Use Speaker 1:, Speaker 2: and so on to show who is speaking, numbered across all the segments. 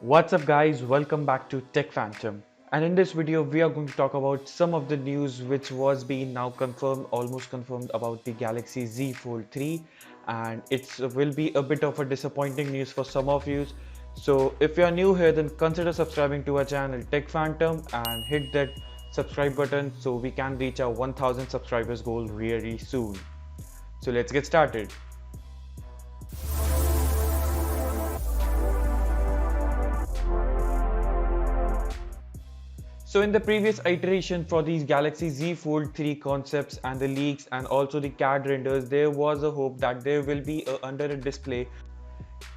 Speaker 1: What's up guys, welcome back to Tech Phantom, and in this video we are going to talk about some of the news which was being now confirmed, almost confirmed about the Galaxy Z Fold 3, and it will be a bit of a disappointing news for some of you. So if you are new here, then consider subscribing to our channel Tech Phantom and hit that subscribe button so we can reach our 1000 subscribers goal really soon. So let's get started. So in the previous iteration for these Galaxy Z Fold 3 concepts and the leaks and also the CAD renders, there was a hope that there will be a under a display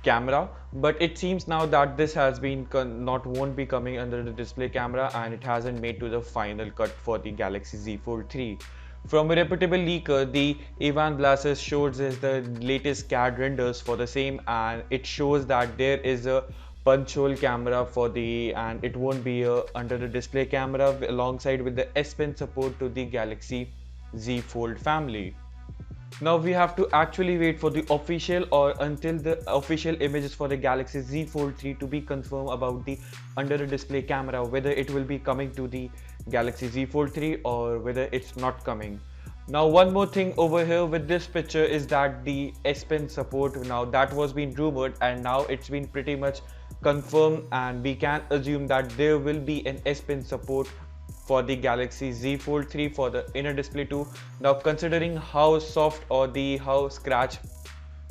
Speaker 1: camera, but it seems now that this has been won't be coming under the display camera, and it hasn't made to the final cut for the Galaxy Z Fold 3. From a reputable leaker, the Evan Blass shows us the latest CAD renders for the same, and it shows that there is a punch hole camera for the, and it won't be under the display camera alongside with the S Pen support to the Galaxy Z Fold family. Now we have to actually wait for the official or until the official images for the Galaxy Z Fold 3 to be confirmed about the under the display camera, whether it will be coming to the Galaxy Z Fold 3 or whether it's not coming. Now one more thing over here with this picture is that the S Pen support, now that was being rumored and now it's been pretty much confirmed, and we can assume that there will be an S Pen support for the Galaxy Z Fold 3 for the inner display too. Now considering how soft or how scratch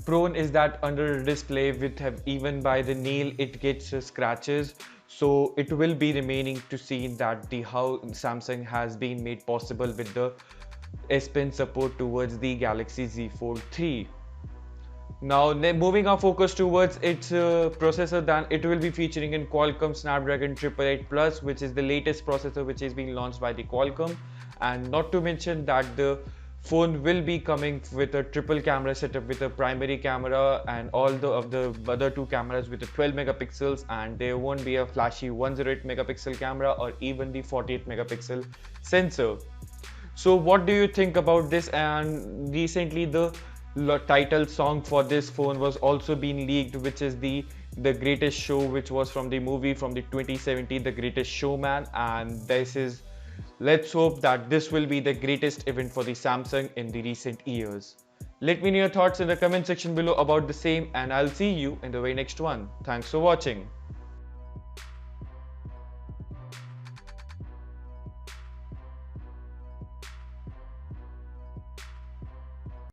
Speaker 1: prone is that under the display, with even by the nail it gets scratches, so it will be remaining to see that how Samsung has been made possible with the S Pen support towards the Galaxy Z Fold 3. Now moving our focus towards its processor, then it will be featuring in Qualcomm Snapdragon 888 Plus, which is the latest processor which is being launched by the Qualcomm, and not to mention that the phone will be coming with a triple camera setup with a primary camera and all of the other two cameras with the 12 megapixels, and there won't be a flashy 108 megapixel camera or even the 48 megapixel sensor. So what do you think about this? And recently the title song for this phone was also being leaked, which is the greatest show, which was from the movie from the 2017 The Greatest Showman, and this is, let's hope that this will be the greatest event for the Samsung in the recent years. Let me know your thoughts in the comment section below about the same, and I'll see you in the very next one. Thanks for watching.